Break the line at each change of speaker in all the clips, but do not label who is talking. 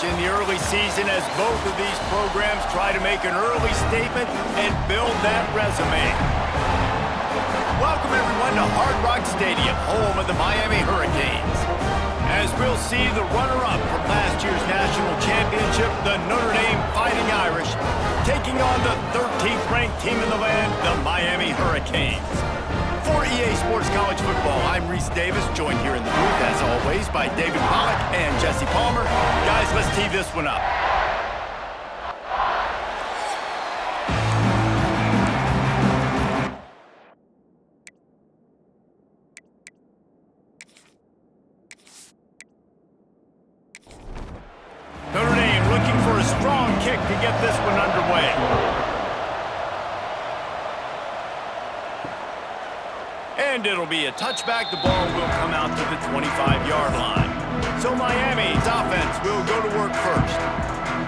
Irish in the early season as both of these programs try to make an early statement and build that resume. Welcome everyone to Hard Rock Stadium, home of the Miami Hurricanes. As we'll see the runner-up from last year's national championship, the Notre Dame Fighting Irish, taking on the 13th ranked team in the land, the Miami Hurricanes. For EA Sports College Football, I'm Reese Davis, joined here in the booth, as always, by David Pollack and Jesse Palmer. Guys, let's tee this one up. Notre Dame looking for a strong kick to get this one underway. And it'll be a touchback. The ball will come out to the 25-yard line. So Miami's offense will go to work first.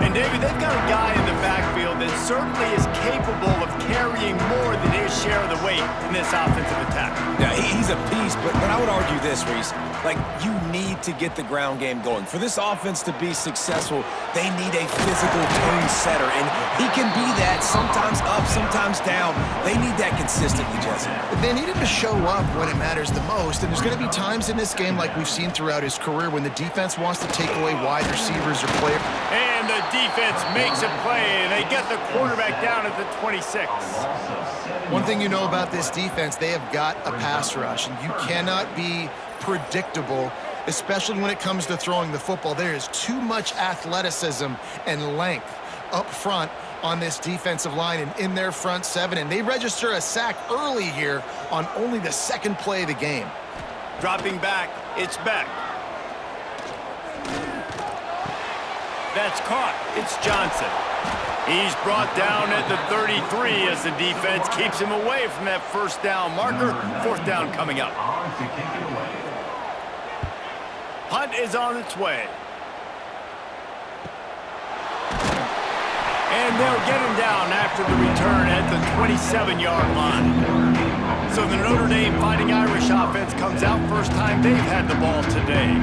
And, David, they've got a guy in the backfield that certainly is capable of carrying more than his share of the weight in this offensive attack.
Yeah, he's a piece, but I would argue this, Reese. Like, you need to get the ground game going. For this offense to be successful, they need a physical tone setter, and he can be that, sometimes up, sometimes down. They need that consistently, Jesse.
They need him to show up when it matters the most, and there's going to be times in this game like we've seen throughout his career when the defense wants to take away wide receivers or players.
And the defense makes a play, and they get the quarterback down at the 26.
One thing you know about this defense, they have got a pass rush, and you cannot be predictable, especially when it comes to throwing the football. There is too much athleticism and length up front on this defensive line and in their front seven, and they register a sack early here on only the second play of the game.
Dropping back, it's Beck. That's caught. It's Johnson. He's brought down at the 33 as the defense keeps him away from that first down marker. Fourth down coming up. Hunt is on its way. And they'll get him down after the return at the 27-yard line. So the Notre Dame Fighting Irish offense comes out first time they've had the ball today.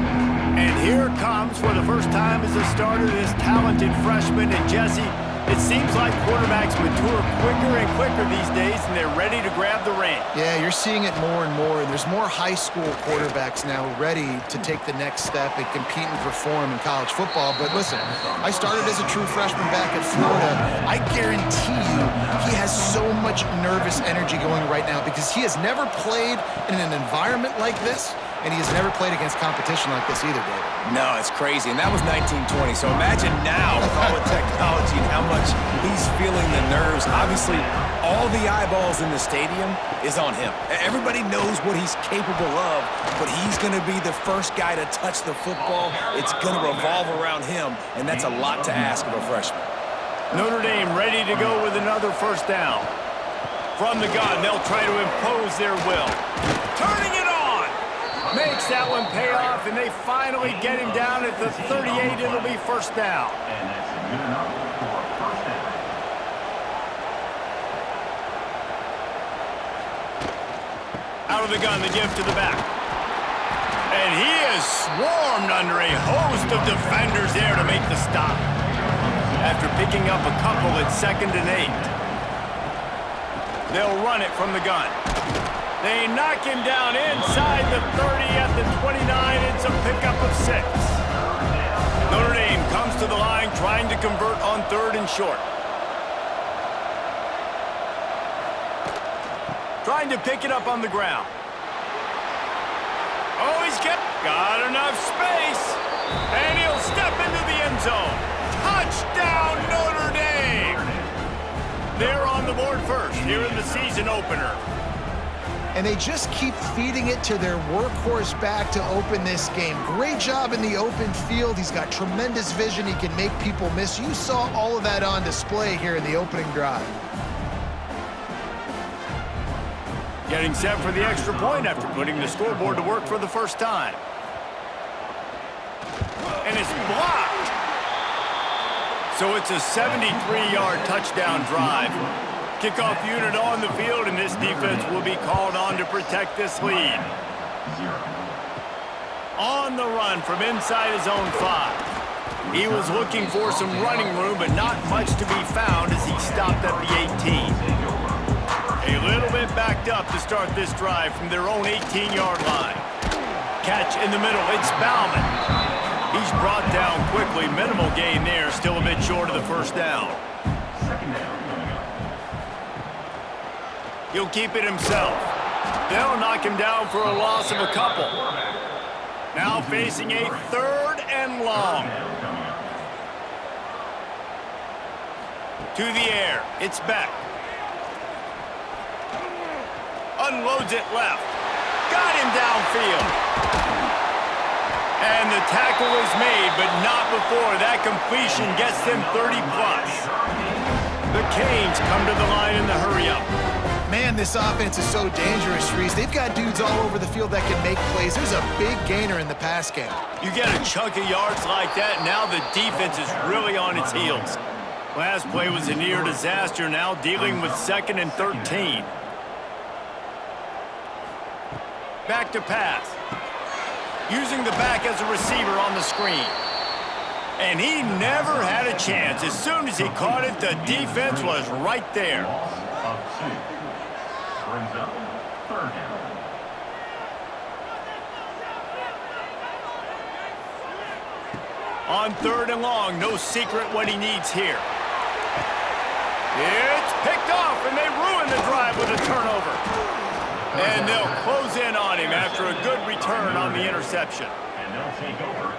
And here comes, for the first time as a starter, this talented freshman. And Jesse, it seems like quarterbacks mature quicker and quicker these days, and they're ready to grab the reins.
Yeah, you're seeing it more and more, and there's more high school quarterbacks now ready to take the next step and compete and perform in college football. But listen, I started as a true freshman back at Florida. I guarantee you he has so much nervous energy going right now because he has never played in an environment like this, and he has never played against competition like this either, David.
No, it's crazy, and that was 1920. So imagine now with all the technology and how much he's feeling the nerves. Obviously, all the eyeballs in the stadium is on him. Everybody knows what he's capable of, but he's going to be the first guy to touch the football. It's going to revolve around him, and that's a lot to ask of a freshman.
Notre Dame ready to go with another first down. From the gun, they'll try to impose their will. Turning it on! Makes that one pay off, and they finally get him down at the 38. It'll be first down. Out of the gun, the give to the back. And he is swarmed under a host of defenders there to make the stop. After picking up a couple at 2nd and 8. They'll run it from the gun. They knock him down inside the 30 at the 29. It's a pickup of 6. Notre Dame comes to the line trying to convert on 3rd and short. Trying to pick it up on the ground. Oh, he's got enough space. And he'll step into the end zone. Touchdown, Notre Dame! They're on the board first here in the season opener.
And they just keep feeding it to their workhorse back to open this game. Great job in the open field. He's got tremendous vision. He can make people miss. You saw all of that on display here in the opening drive.
Getting set for the extra point after putting the scoreboard to work for the first time. And it's blocked. So it's a 73-yard touchdown drive. Kickoff unit on the field, and this defense will be called on to protect this lead. On the run from inside his own 5. He was looking for some running room, but not much to be found as he stopped at the 18. A little bit backed up to start this drive from their own 18-yard line. Catch in the middle, it's Bauman. He's brought down quickly, minimal gain there, still a bit short of the first down. He'll keep it himself. They'll knock him down for a loss of a couple. Now facing a 3rd and long. To the air, it's Beck. Unloads it left. Got him downfield. And the tackle is made, but not before that completion gets them 30+. The Canes come to the line in the hurry-up.
Man, this offense is so dangerous, Reese. They've got dudes all over the field that can make plays. There's a big gainer in the pass game.
You get a chunk of yards like that, now the defense is really on its heels. Last play was a near disaster, now dealing with 2nd and 13. Back to pass. Using the back as a receiver on the screen. And he never had a chance. As soon as he caught it, the defense was right there. On 3rd and long, no secret what he needs here. It's picked off, and they ruin the drive with a turnover. And they'll close in on him after a good return on the interception.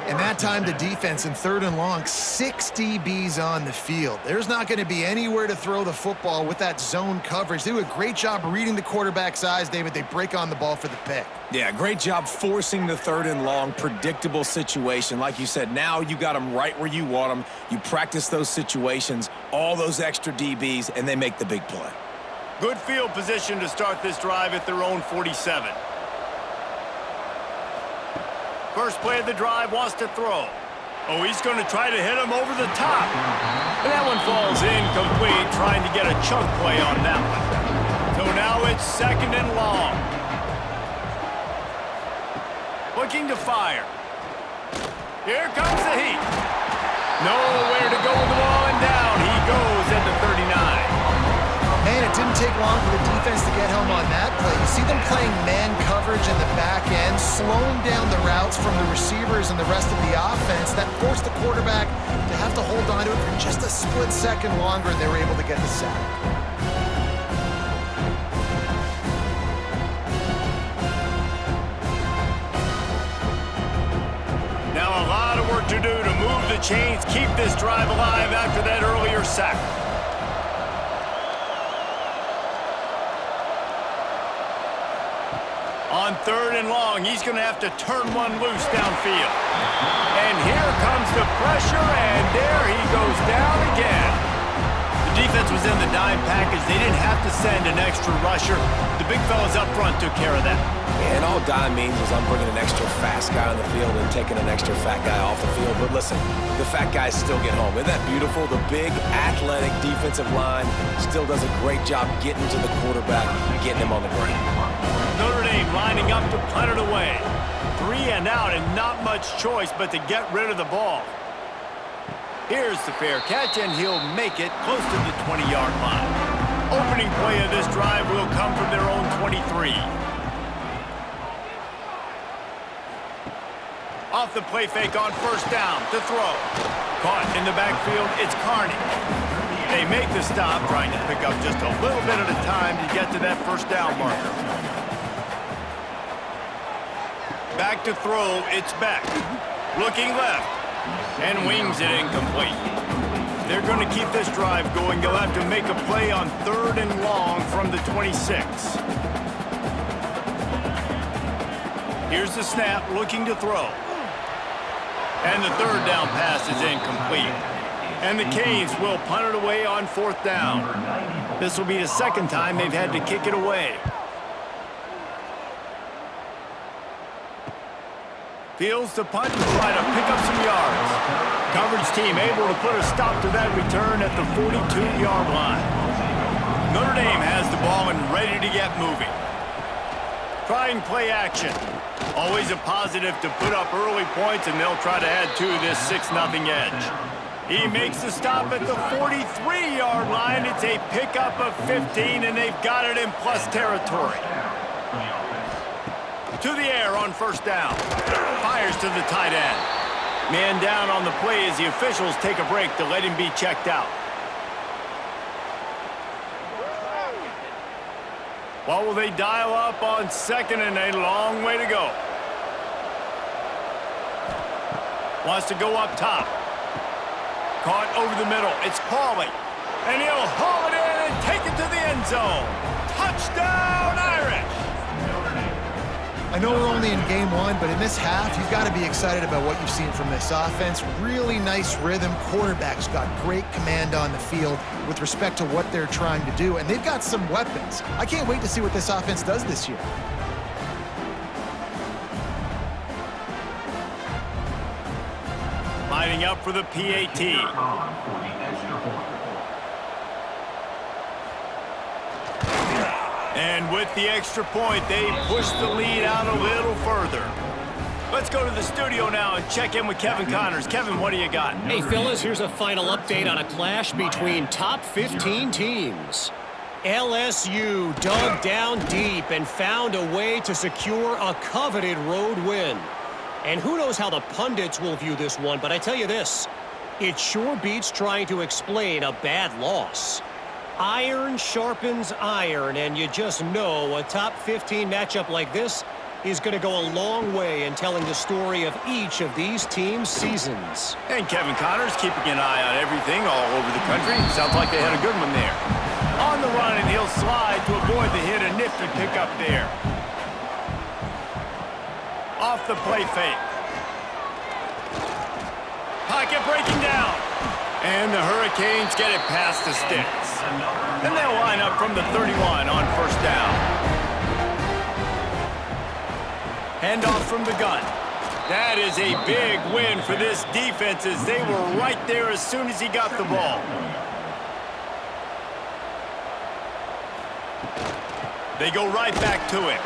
And that time, the defense in 3rd and long, 6 DBs on the field. There's not going to be anywhere to throw the football with that zone coverage. They do a great job reading the quarterback's eyes, David. They break on the ball for the pick.
Yeah, great job forcing the 3rd and long, predictable situation. Like you said, now you got them right where you want them. You practice those situations, all those extra DBs, and they make the big play.
Good field position to start this drive at their own 47. First play of the drive, wants to throw. Oh, he's going to try to hit him over the top. And that one falls incomplete, trying to get a chunk play on that one. So now it's 2nd and long. Looking to fire. Here comes the heat. Nowhere to go with the ball, and down he goes at the 39.
Man, it didn't take long for the defense to get home on that play. You see them playing man coverage in the back end, slowing down the routes from the receivers and the rest of the offense. That forced the quarterback to have to hold on to it for just a split second longer, and they were able to get the sack.
Now a lot of work to do to move the chains, keep this drive alive after that earlier sack. On 3rd and long, he's going to have to turn one loose downfield. And here comes the pressure, and there he goes down again. The defense was in the dime package. They didn't have to send an extra rusher. The big fellas up front took care of that.
And all dime means is I'm bringing an extra fast guy on the field and taking an extra fat guy off the field. But listen, the fat guys still get home. Isn't that beautiful? The big, athletic defensive line still does a great job getting to the quarterback, getting him on the ground.
Notre Dame lining up to punt it away. 3 and out and not much choice but to get rid of the ball. Here's the fair catch, and he'll make it close to the 20-yard line. Opening play of this drive will come from their own 23. Off the play fake on 1st down to throw. Caught in the backfield, it's Carney. They make the stop, trying to pick up just a little bit at a time to get to that 1st down marker. Back to throw, it's Beck. Looking left, and wings it incomplete. They're going to keep this drive going. They'll have to make a play on 3rd and long from the 26. Here's the snap, looking to throw. And the 3rd down pass is incomplete. And the Canes will punt it away on 4th down. This will be the 2nd time they've had to kick it away. Fields the punt and try to pick up some yards. Coverage team able to put a stop to that return at the 42-yard line. Notre Dame has the ball and ready to get moving. Trying play action. Always a positive to put up early points, and they'll try to add to this 6-0 edge. He makes the stop at the 43-yard line. It's a pickup of 15, and they've got it in plus territory. To the air on first down. Fires to the tight end. Man down on the play as the officials take a break to let him be checked out. What will they dial up on second and a long way to go? Wants to go up top. Caught over the middle. It's Pauly. And he'll haul it in and take it to the end zone. Touchdown, Irish!
I know we're only in game one, but in this half, you've got to be excited about what you've seen from this offense. Really nice rhythm. Quarterback's got great command on the field with respect to what they're trying to do, and they've got some weapons. I can't wait to see what this offense does this year.
Lining up for the PAT. And with the extra point, they push the lead out a little further. Let's go to the studio now and check in with Kevin Connors. Kevin, what do you got?
Hey, fellas, here's a final update on a clash between top 15 teams. LSU dug down deep and found a way to secure a coveted road win. And who knows how the pundits will view this one, but I tell you this, it sure beats trying to explain a bad loss. Iron sharpens iron, and you just know a top 15 matchup like this is going to go a long way in telling the story of each of these teams' seasons.
And Kevin Connors keeping an eye on everything all over the country. Sounds like they had a good one there. On the run, and he'll slide to avoid the hit. A nifty pickup there. Off the play fake. Pocket breaking down. And the Hurricanes get it past the sticks. And they'll line up from the 31 on first down. Handoff from the gun. That is a big win for this defense as they were right there as soon as he got the ball. They go right back to him.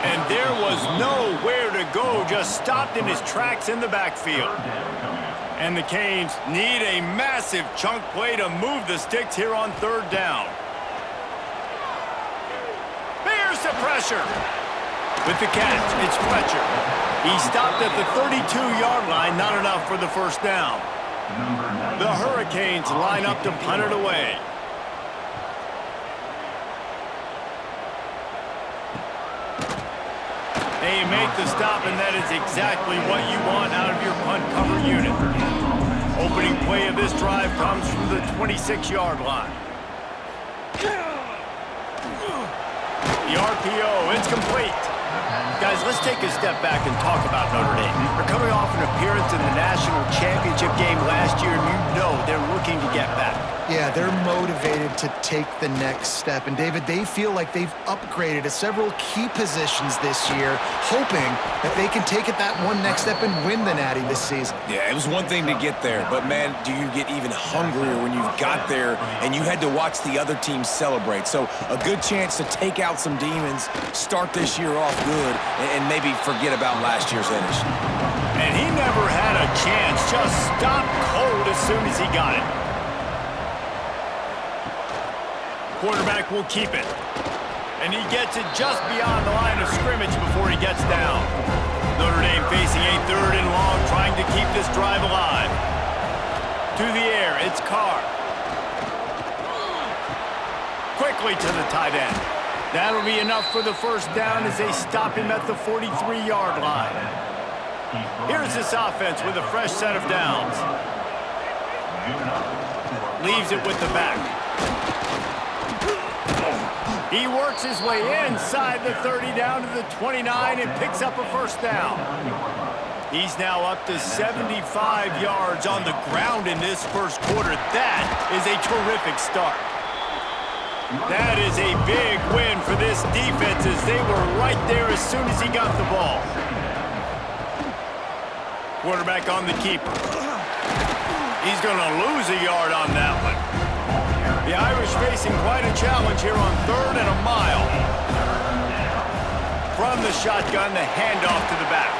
And there was nowhere to go, just stopped in his tracks in the backfield. And the Canes need a massive chunk play to move the sticks here on third down. There's the pressure. With the catch, it's Fletcher. He stopped at the 32-yard line, not enough for the first down. The Hurricanes line up to punt it away. They make the stop, and that is exactly what you want out of your punt cover unit. Opening play of this drive comes from the 26-yard line. The RPO, it's complete. Guys, let's take a step back and talk about Notre Dame. They're coming off an appearance in the national championship game last year, and you know they're looking to get back.
Yeah, they're motivated to take the next step. And, David, they feel like they've upgraded to several key positions this year, hoping that they can take it that one next step and win the Natty this season.
Yeah, it was one thing to get there, but, man, do you get even hungrier when you've got there and you had to watch the other team celebrate. So a good chance to take out some demons, start this year off good, and maybe forget about last year's finish.
And he never had a chance, just stopped cold as soon as he got it. Quarterback will keep it. And he gets it just beyond the line of scrimmage before he gets down. Notre Dame facing a third and long, trying to keep this drive alive. To the air, it's Carr. Quickly to the tight end. That'll be enough for the first down as they stop him at the 43-yard line. Here's this offense with a fresh set of downs. Leaves it with the back. He works his way inside the 30 down to the 29 and picks up a first down. He's now up to 75 yards on the ground in this first quarter. That is a terrific start. That is a big win for this defense as they were right there as soon as he got the ball. Quarterback on the keeper. He's going to lose a yard on that one. The Irish facing quite a challenge here on third and a mile. From the shotgun, the handoff to the back.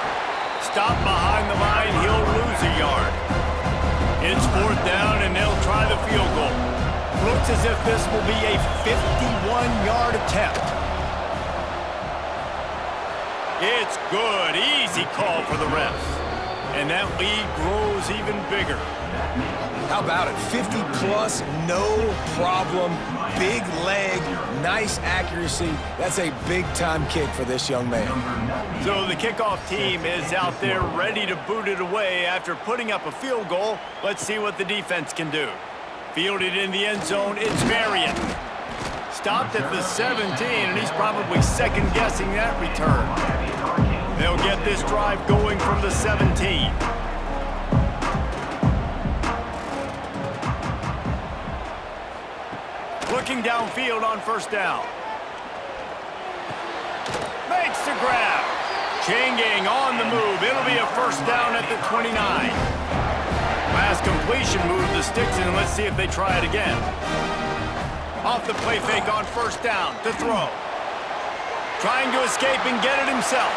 Stop behind the line, he'll lose a yard. It's 4th down, and they'll try the field goal. Looks as if this will be a 51-yard attempt. It's good. Easy call for the refs. And that lead grows even bigger.
How about it? 50-plus, no problem. Big leg, nice accuracy. That's a big-time kick for this young man.
So the kickoff team is out there ready to boot it away after putting up a field goal. Let's see what the defense can do. Fielded in the end zone, it's Marion. Stopped at the 17, and he's probably second-guessing that return. They'll get this drive going from the 17. Looking downfield on 1st down. Makes the grab. Changing on the move. It'll be a 1st down at the 29. Last completion moved the sticks in. Let's see if they try it again. Off the play fake on 1st down to throw. Trying to escape and get it himself.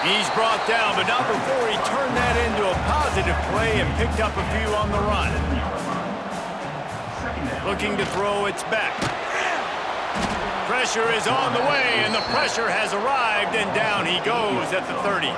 He's brought down, but not before he turned that into a positive play and picked up a few on the run. Looking to throw, it's back. Pressure is on the way, and the pressure has arrived, and down he goes at the 30.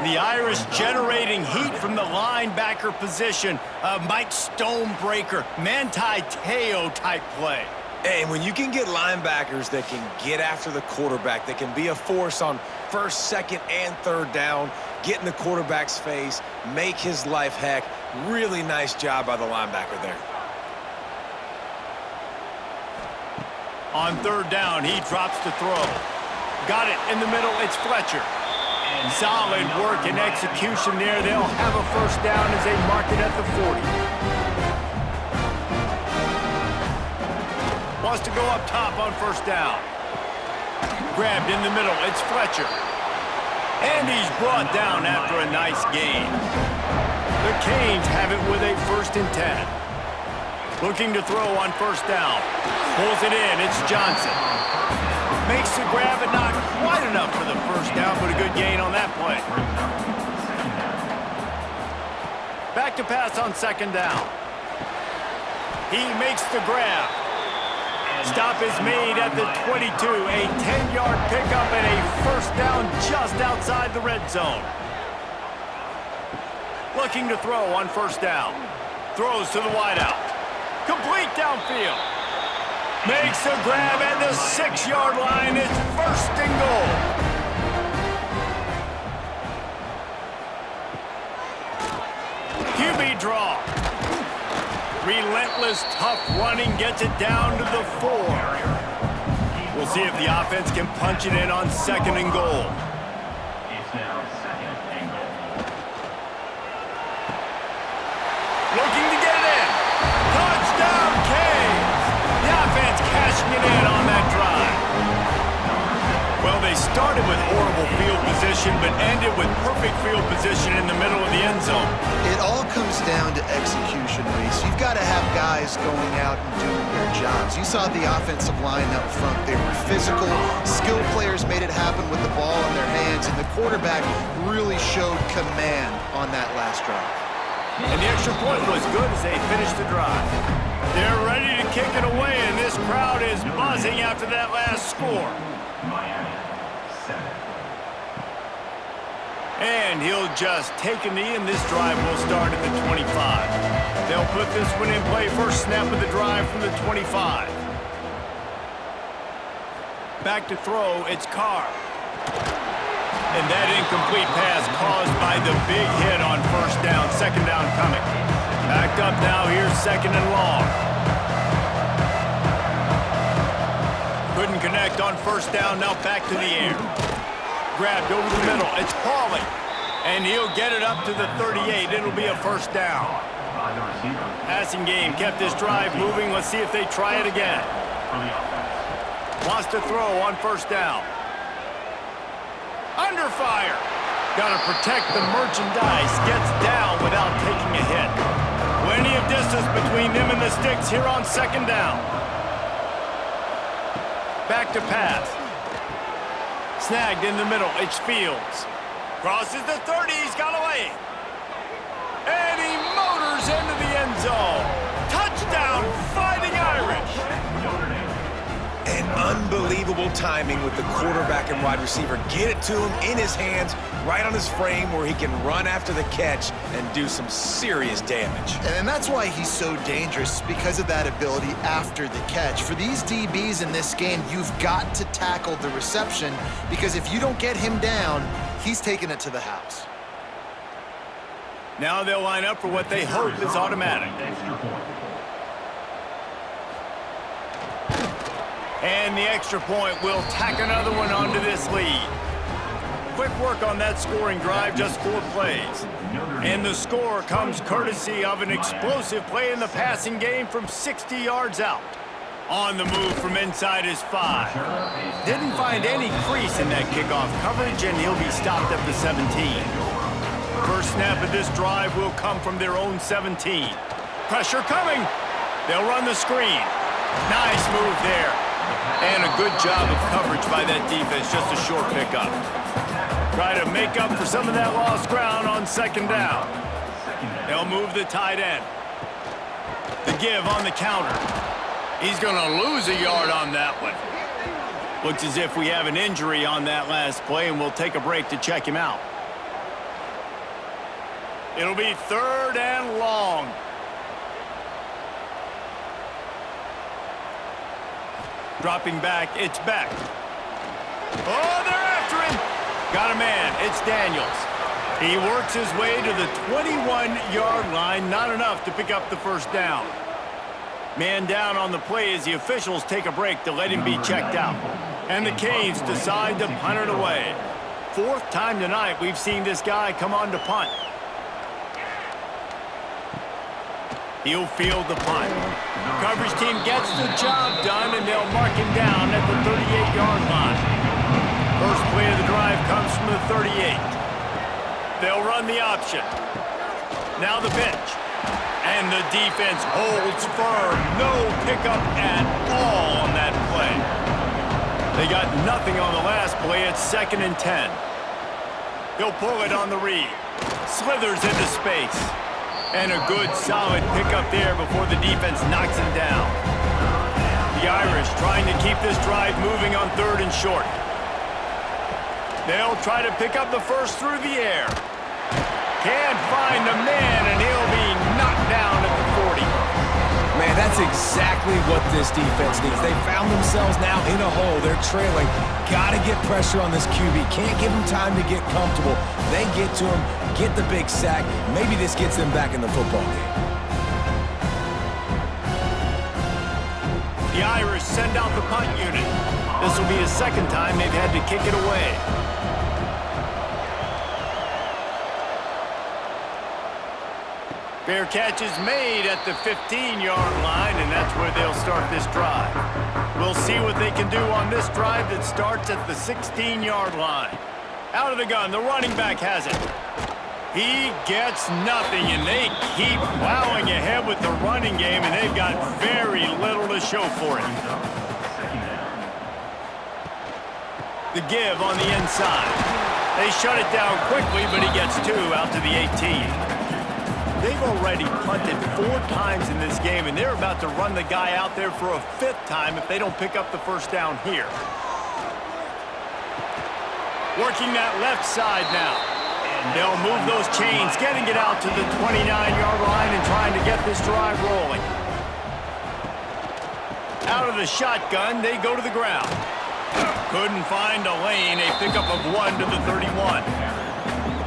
The Irish generating heat from the linebacker position. Mike Stonebreaker, Manti Te'o type play.
And when you can get linebackers that can get after the quarterback, that can be a force on 1st, 2nd, and 3rd down, get in the quarterback's face, make his life heck. Really nice job by the linebacker there.
On 3rd down, he drops to throw. Got it in the middle, it's Fletcher. Solid work and execution there. They'll have a 1st down as they mark it at the 40. Wants to go up top on 1st down. Grabbed in the middle, it's Fletcher. And he's brought down after a nice gain. The Canes have it with a 1st and 10. Looking to throw on 1st down. Pulls it in, it's Johnson. Makes the grab, but not quite enough for the 1st down, but a good gain on that play. Back to pass on 2nd down. He makes the grab. Stop is made at the 22. A 10-yard pickup and a 1st down just outside the red zone. Looking to throw on 1st down. Throws to the wideout. Complete downfield. Makes a grab at the 6-yard line. It's 1st and goal. QB draw. Relentless, tough running gets it down to the 4. We'll see if the offense can punch it in on 2nd and goal.
It's now 2nd and goal.
Looking to get it in. Touchdown, Canes. The offense cashing it in on that drive. Well, they started with horrible field position, but ended with perfect field position in the middle of the end zone.
It all comes down to execution, Reese. You've got to have guys going out and doing their jobs. You saw the offensive line up front. They were physical. Skilled players made it happen with the ball in their hands, and the quarterback really showed command on that last drive.
And the extra point was good as they finished the drive. They're ready to kick it away, and this crowd is buzzing after that last score.
Miami, 7.
And he'll just take a knee, and this drive will start at the 25. They'll put this one in play. First snap of the drive from the 25. Back to throw, it's Carr. And that incomplete pass caused by the big hit on 1st down. 2nd down coming. Backed up now, here's 2nd and long. Couldn't connect on 1st down, now back to the air. Grabbed over the middle, it's Pauly. And he'll get it up to the 38, it'll be a 1st down.
By the receiver.
Passing game kept this drive moving, let's see if they try it again.
For the offense.
Wants to throw on 1st down. Under fire. Got to protect the merchandise. Gets down without taking a hit. Plenty of distance between them and the sticks here on 2nd down. Back to pass. Snagged in the middle, it's Fields. Crosses the 30, he's got away. And he motors into the end zone. Touchdown, Fighting Irish.
And unbelievable timing with the quarterback and wide receiver. Get it to him in his hands, right on his frame where he can run after the catch and do some serious damage.
And that's why he's so dangerous, because of that ability after the catch. For these DBs in this game, you've got to tackle the reception, because if you don't get him down, he's taking it to the house.
Now they'll line up for what they hope is automatic.
Extra point.
And the extra point will tack another one onto this lead. Quick work on that scoring drive, just 4 plays. And the score comes courtesy of an explosive play in the passing game from 60 yards out. On the move from inside his 5. Didn't find any crease in that kickoff coverage, and he'll be stopped at the 17. First snap of this drive will come from their own 17. Pressure coming. They'll run the screen. Nice move there. And a good job of coverage by that defense, just a short pickup. Try to make up for some of that lost ground on second down. They'll move the tight end. The give on the counter. He's going to lose a yard on that one. Looks as if we have an injury on that last play, and we'll take a break to check him out. It'll be 3rd and long. Dropping back, it's Beck. Oh, they're after him. Got a man, it's Daniels. He works his way to the 21-yard line, not enough to pick up the first down. Man down on the play as the officials take a break to let him be checked out. And the Canes decide to punt it away. 4th time tonight we've seen this guy come on to punt. He'll field the punt. Coverage team gets the job done, and they'll mark him down at the 38-yard line. First play of the drive comes from the 38. They'll run the option. Now the pitch. And the defense holds firm. No pickup at all on that play. They got nothing on the last play. It's 2nd and 10. He'll pull it on the read. Slithers into space. And a good, solid pickup there before the defense knocks him down. The Irish trying to keep this drive moving on 3rd and short. They'll try to pick up the first through the air. Can't find a man, and he'll be knocked down at the 40.
Man, that's exactly what this defense needs. They found themselves now in a hole. They're trailing. Got to get pressure on this QB. Can't give him time to get comfortable. They get to him, get the big sack. Maybe this gets them back in the football game.
The Irish send out the punt unit. This will be the 2nd time they've had to kick it away. Fair catch is made at the 15-yard line, and that's where they'll start this drive. We'll see what they can do on this drive that starts at the 16-yard line. Out of the gun, the running back has it. He gets nothing, and they keep plowing ahead with the running game, and they've got very little to show for it. The give on the inside. They shut it down quickly, but he gets 2 out to the 18. They've already punted 4 times in this game, and they're about to run the guy out there for a 5th time if they don't pick up the first down here. Working that left side now. They'll move those chains, getting it out to the 29-yard line and trying to get this drive rolling. Out of the shotgun, they go to the ground. Couldn't find a lane, a pickup of 1 to the 31.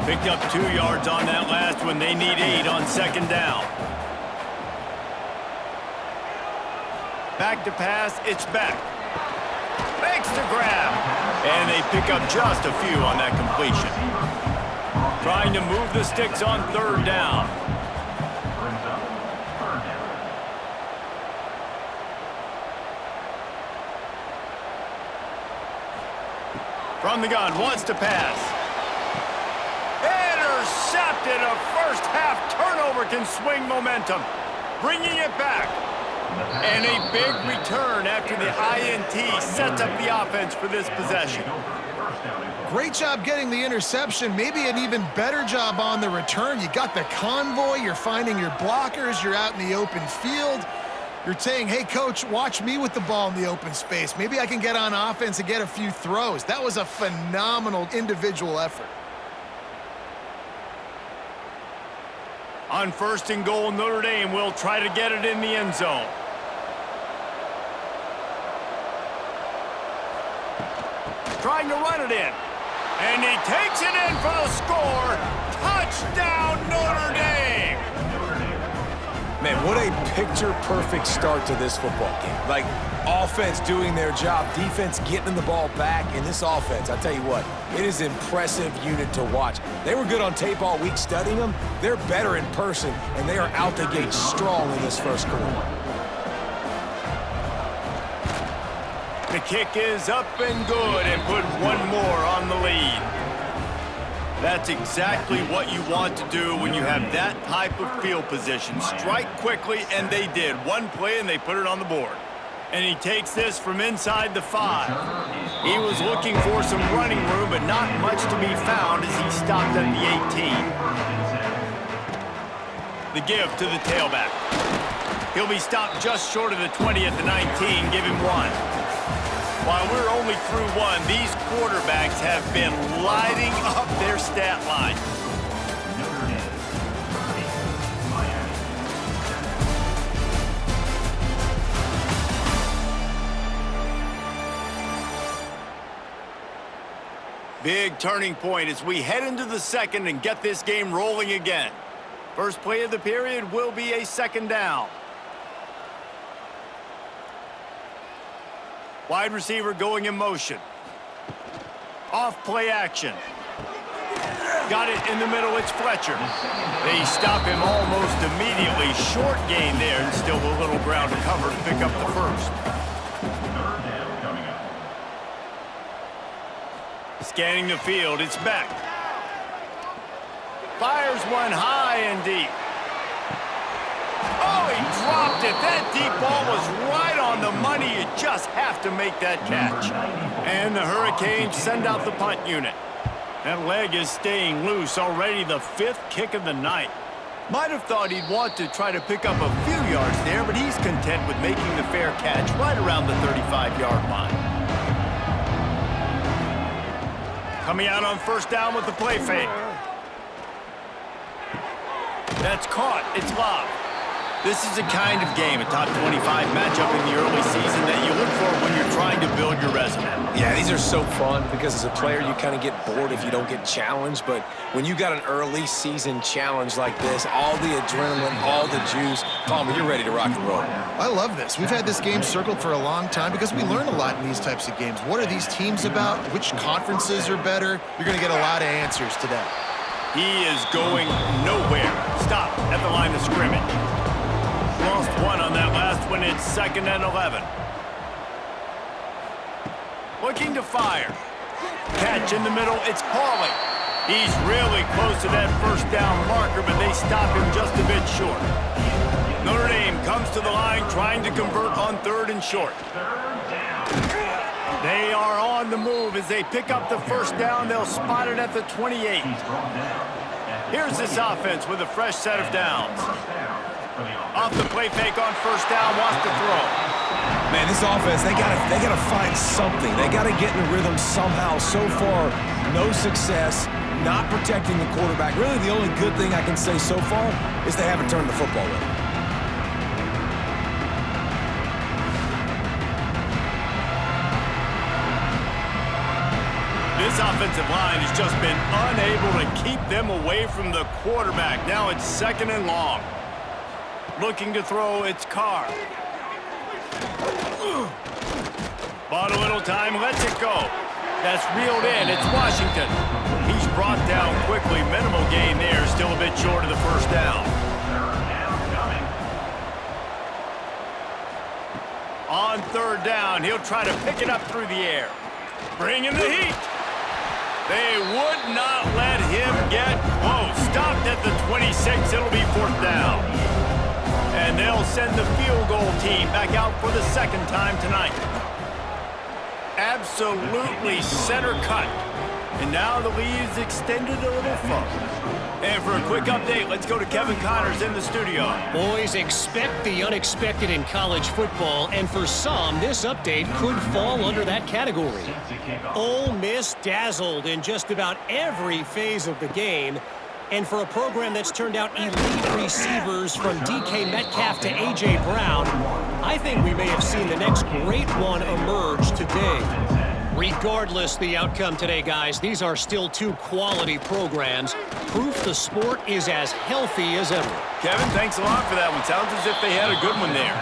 Picked up 2 yards on that last one. They need 8 on second down. Back to pass, it's back. Makes the grab. And they pick up just a few on that completion. Trying to move the sticks on 3rd down. From the gun, wants to pass. Intercepted. A first half turnover can swing momentum. Bringing it back. And a big return after the INT sets up the offense for this possession.
down and goal.
Great job getting the interception. Maybe an even better job on the return. You got the convoy. You're finding your blockers. You're out in the open field. You're saying, hey, coach, watch me with the ball in the open space. Maybe I can get on offense and get a few throws. That was a phenomenal individual effort.
On 1st and goal, Notre Dame will try to get it in the end zone. Trying to run it in. And he takes it in for the score. Touchdown, Notre Dame!
Man, what a picture-perfect start to this football game. Like, offense doing their job, defense getting the ball back. In this offense, I tell you what, it is an impressive unit to watch. They were good on tape all week studying them. They're better in person, and they are out the gate strong in this first quarter.
The kick is up and good and put one more on the lead. That's exactly what you want to do when you have that type of field position. Strike quickly, and they did. One play, and they put it on the board. And he takes this from inside the 5. He was looking for some running room, but not much to be found as he stopped at the 18. The give to the tailback. He'll be stopped just short of the 20 at the 19. Give him 1. While we're only through 1, these quarterbacks have been lighting up their stat line.
Notre Dame 30, Miami 7.
Big turning point as we head into the second and get this game rolling again. First play of the period will be a 2nd down. Wide receiver going in motion. Off play action. Got it in the middle, it's Fletcher. They stop him almost immediately. Short gain there, and still a little ground to cover to pick up the first.
Third down coming up.
Scanning the field, it's Beck. Fires one high and deep. Oh, he dropped it. That deep ball was right on the money. You just have to make that catch. And the Hurricanes send out the punt unit. That leg is staying loose. Already the 5th kick of the night. Might have thought he'd want to try to pick up a few yards there, but he's content with making the fair catch right around the 35-yard line. Coming out on 1st down with the play fake. That's caught. It's lobbed. This is a kind of game, a top 25 matchup in the early season that you look for when you're trying to build your resume.
Yeah, these are so fun because as a player, you kind of get bored if you don't get challenged. But when you got an early season challenge like this, all the adrenaline, all the juice, Palmer, you're ready to rock and roll.
I love this. We've had this game circled for a long time because we learn a lot in these types of games. What are these teams about? Which conferences are better? You're going to get a lot of answers today.
He is going nowhere. Stop at the line of scrimmage. Lost 1 on that last one. It's 2nd and 11. Looking to fire. Catch in the middle. It's Pauly. He's really close to that 1st down marker, but they stop him just a bit short. Notre Dame comes to the line trying to convert on 3rd and short. They are on the move as they pick up the 1st down. They'll spot it at the 28. Here's this offense with a fresh set of downs. Off the play fake on 1st down, wants to throw.
Man, this offense, they gotta find something. They gotta get in the rhythm somehow. So far, no success, not protecting the quarterback. Really, the only good thing I can say so far is they haven't turned the football over.
This offensive line has just been unable to keep them away from the quarterback. Now it's 2nd and long. Looking to throw, it's Carr. Bought a little time, lets it go. That's reeled in, it's Washington. He's brought down quickly. Minimal gain there, still a bit short of the 1st down. On 3rd down, he'll try to pick it up through the air. Bring in the heat. They would not let him get close. Stopped at the 26, it'll be 4th down. And they'll send the field goal team back out for the 2nd time tonight. absolutely center cut. And now the lead is extended a little further. And for a quick update, let's go to Kevin Connors in the studio.
Boys, expect the unexpected in college football, and for some, this update could fall under that category. Ole Miss dazzled in just about every phase of the game, and for a program that's turned out elite receivers from DK Metcalf to A.J. Brown, I think we may have seen the next great one emerge today. Regardless the outcome today, guys, these are still two quality programs. Proof the sport is as healthy as ever.
Kevin, thanks a lot for that one. Sounds as if they had a good one there.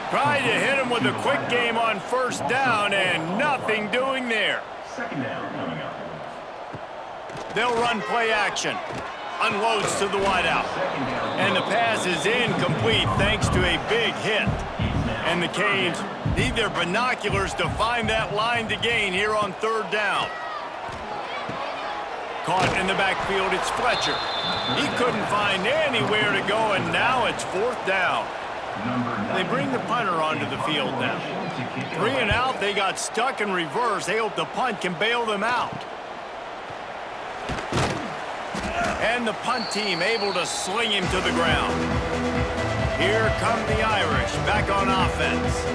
Tried to hit him with a quick game on first down and nothing doing there.
Second down coming up.
They'll run play action. Unloads to the wideout. And the pass is incomplete thanks to a big hit. And the Canes need their binoculars to find that line to gain here on third down. Caught in the backfield, it's Fletcher. He couldn't find anywhere to go, and now it's fourth down. They bring the punter onto the field now. 3 and out, they got stuck in reverse. They hope the punt can bail them out. And the punt team able to sling him to the ground. Here come the Irish, back on offense.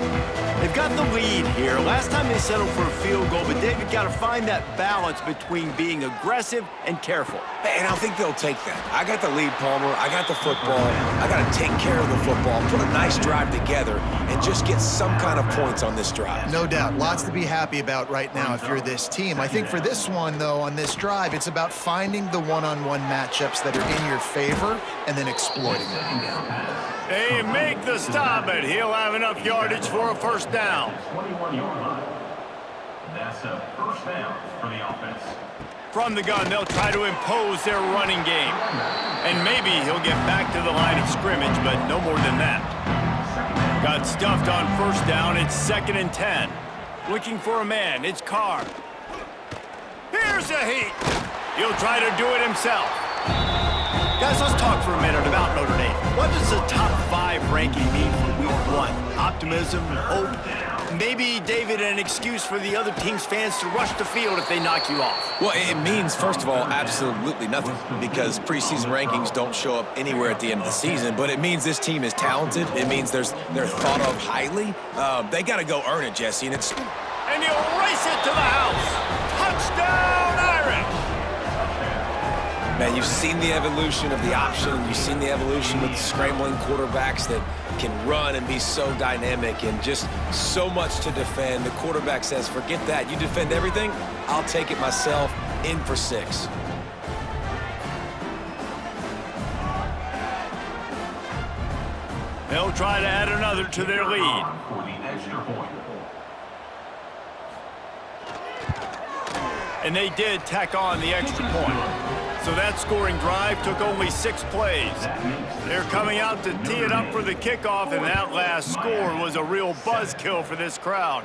They've got the lead here. Last time they settled for a field goal, but David got to find that balance between being aggressive and careful.
And I think they'll take that. I got the lead, Palmer. I got the football. I got to take care of the football, put a nice drive together, and just get some kind of points on this drive.
No doubt. Lots to be happy about right now if you're this team. I think for this one, though, on this drive, it's about finding the one-on-one matchups that are in your favor and then exploiting them.
They make the stop, but he'll have enough yardage for a first down.
21-yard line. That's a first down for the offense.
From the gun, they'll try to impose their running game. And maybe he'll get back to the line of scrimmage, but no more than that. Got stuffed on first down. It's 2nd and 10. Looking for a man. It's Carr. Here's a heat. He'll try to do it himself. Guys, let's talk for a minute about Notre Dame. What does the top 5 ranking mean for week 1? Optimism, hope, maybe, David, an excuse for the other team's fans to rush the field if they knock you off.
Well, it means, first of all, absolutely nothing, because preseason rankings don't show up anywhere at the end of the season, but it means this team is talented. It means they're thought of highly. They got to go earn it, Jesse, and
he'll race it to the house. Touchdown, Irish!
Man, you've seen the evolution of the option. You've seen the evolution with the scrambling quarterbacks that can run and be so dynamic and just so much to defend. The quarterback says, forget that. You defend everything, I'll take it myself. In for 6.
They'll try to add another to their lead.
For the extra point.
And they did tack on the extra point. So that scoring drive took only 6 plays. They're coming out to tee it up for the kickoff, and that last score was a real buzzkill for this crowd.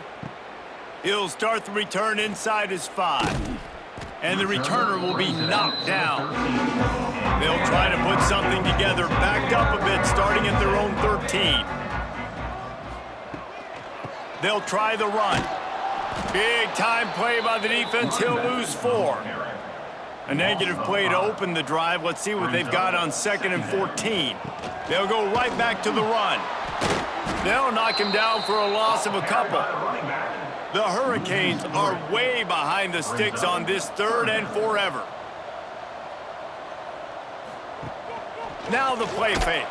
He'll start the return inside his 5. And the returner will be knocked down. They'll try to put something together, backed up a bit, starting at their own 13. They'll try the run. Big time play by the defense. He'll lose 4. A negative play to open the drive. Let's see what they've got on 2nd and 14. They'll go right back to the run. They'll knock him down for a loss of a couple. The Hurricanes are way behind the sticks on this 3rd and forever. Now the play fake.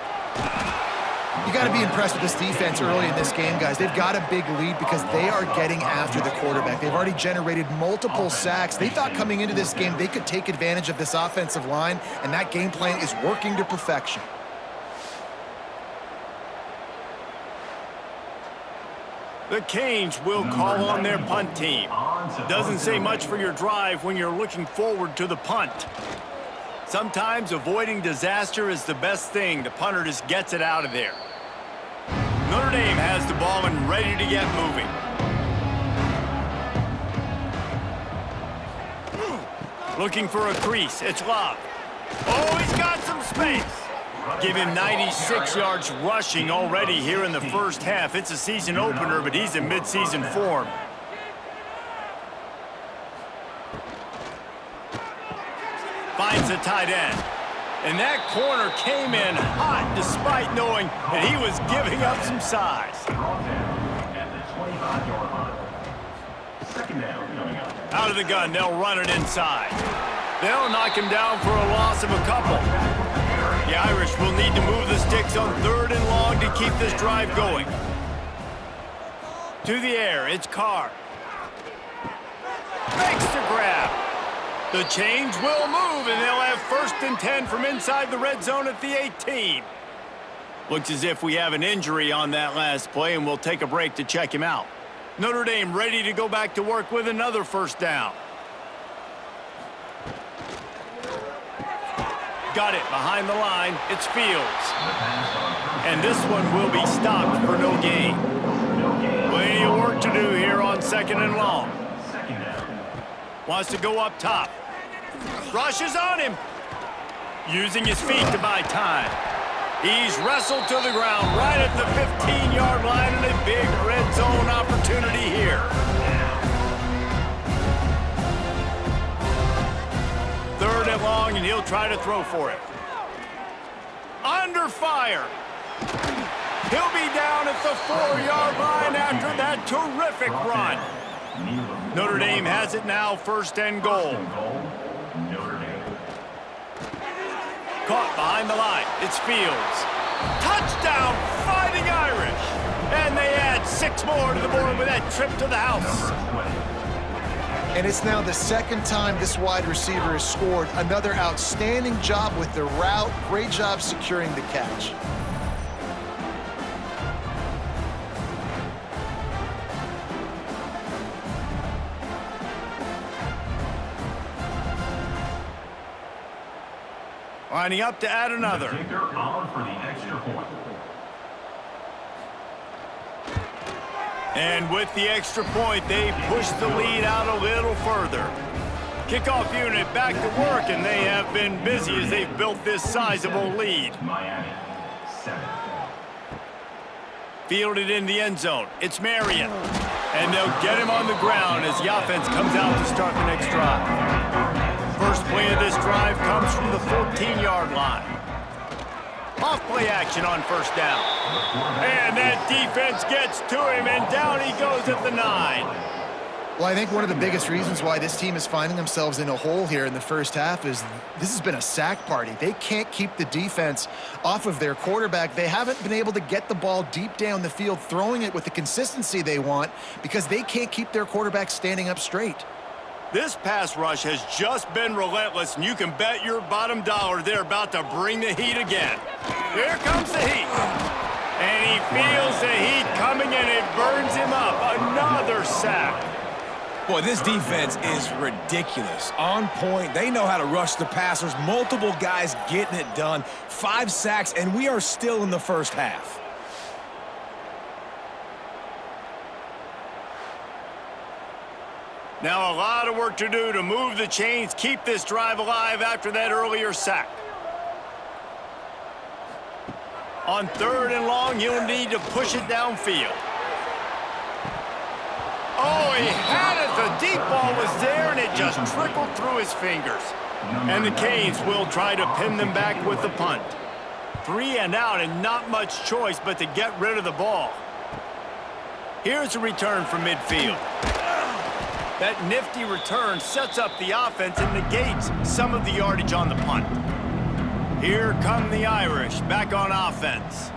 You got to be impressed with this defense early in this game, guys. They've got a big lead because they are getting after the quarterback. They've already generated multiple sacks. They thought coming into this game they could take advantage of this offensive line, and that game plan is working to perfection.
The Canes will call on their punt team. Doesn't say much for your drive when you're looking forward to the punt. Sometimes avoiding disaster is the best thing. The punter just gets it out of there. Notre Dame has the ball and ready to get moving. Looking for a crease. It's Love. Oh, he's got some space. Give him 96 yards rushing already here in the first half. It's a season opener, but he's in midseason form. a tight end. And that corner came in hot despite knowing that he was giving up some size.
At the 25-yard line. Second down coming up.
Out of the gun, they'll run it inside. They'll knock him down for a loss of a couple. The Irish will need to move the sticks on 3rd and long to keep this drive going. To the air, it's Carr. Makes the grab. The chains will move, and they'll have 1st and 10 from inside the red zone at the 18. Looks as if we have an injury on that last play, and we'll take a break to check him out. Notre Dame ready to go back to work with another 1st down. Got it behind the line. It's Fields. And this one will be stopped for no gain. Plenty of work to do here on 2nd and long. Wants to go up top. Rushes on him. Using his feet to buy time. He's wrestled to the ground right at the 15-yard line, and a big red zone opportunity here. 3rd and long, and he'll try to throw for it. Under fire. He'll be down at the 4-yard line after that terrific run. Notre Dame has it now, 1st and goal. Caught behind the line. It's Fields. Touchdown, Fighting Irish. And they add 6 more to the board with that trip to the house.
And it's now the 2nd time this wide receiver has scored. Another outstanding job with the route. Great job securing the catch.
Lining up to add another.
On for the extra point.
And with the extra point, they push the lead out a little further. Kickoff unit back to work, and they have been busy as they've built this sizable lead.
Miami, 7.
Fielded in the end zone. It's Marion. And they'll get him on the ground as the offense comes out to start the next drive. First play of this drive comes from the 14-yard line. Off play action on 1st down. And that defense gets to him, and down he goes at the 9.
Well, I think one of the biggest reasons why this team is finding themselves in a hole here in the first half is this has been a sack party. They can't keep the defense off of their quarterback. They haven't been able to get the ball deep down the field, throwing it with the consistency they want because they can't keep their quarterback standing up straight.
This pass rush has just been relentless, and you can bet your bottom dollar they're about to bring the heat again. Here comes the heat. And he feels the heat coming, and it burns him up. Another sack.
Boy, this defense is ridiculous. On point. They know how to rush the passers. Multiple guys getting it done. 5 sacks, and we are still in the first half.
Now a lot of work to do to move the chains, keep this drive alive after that earlier sack. On 3rd and long, you'll need to push it downfield. Oh, he had it. The deep ball was there, and it just trickled through his fingers. And the Canes will try to pin them back with the punt. 3 and out, and not much choice but to get rid of the ball. Here's a return from midfield. That nifty return sets up the offense and negates some of the yardage on the punt. Here come the Irish back on offense.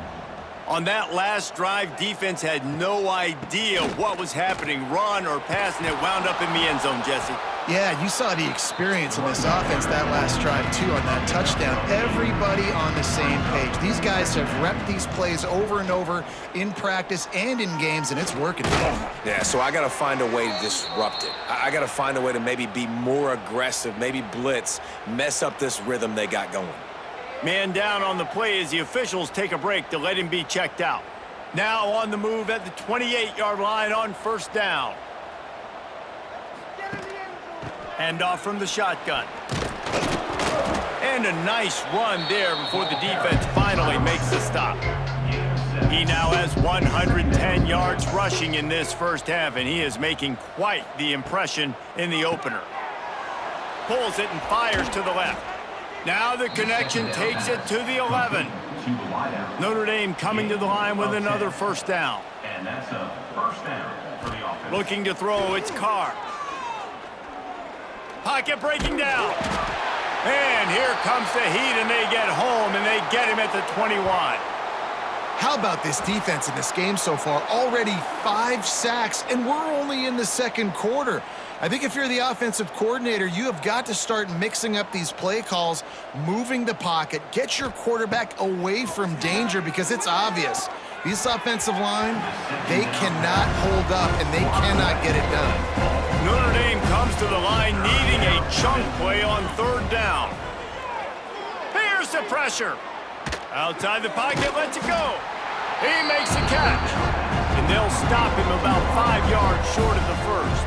On that last drive, defense had no idea what was happening, run or pass, and it wound up in the end zone, Jesse.
Yeah, you saw the experience in this offense that last drive, too, on that touchdown. Everybody on the same page. These guys have repped these plays over and over in practice and in games, and it's working.
Yeah, so I got to find a way to disrupt it. I got to find a way to maybe be more aggressive, maybe blitz, mess up this rhythm they got going.
Man down on the play as the officials take a break to let him be checked out. Now on the move at the 28-yard line on 1st down. Hand off from the shotgun. And a nice run there before the defense finally makes the stop. He now has 110 yards rushing in this first half, and he is making quite the impression in the opener. Pulls it and fires to the left. Now the connection takes it to the 11. Notre Dame coming to the line with another first down.
And that's a first down for the offense.
Looking to throw, it's Carr. Pocket breaking down. And here comes the heat, and they get home, and they get him at the 21.
How about this defense in this game so far? Already 5 sacks, and we're only in the second quarter. I think if you're the offensive coordinator, you have got to start mixing up these play calls, moving the pocket, get your quarterback away from danger, because it's obvious. This offensive line, they cannot hold up, and they cannot get it done.
Notre Dame comes to the line needing a chunk play on third down. Here's the pressure. Outside the pocket, lets it go. He makes the catch. And they'll stop him about 5 yards short of the first.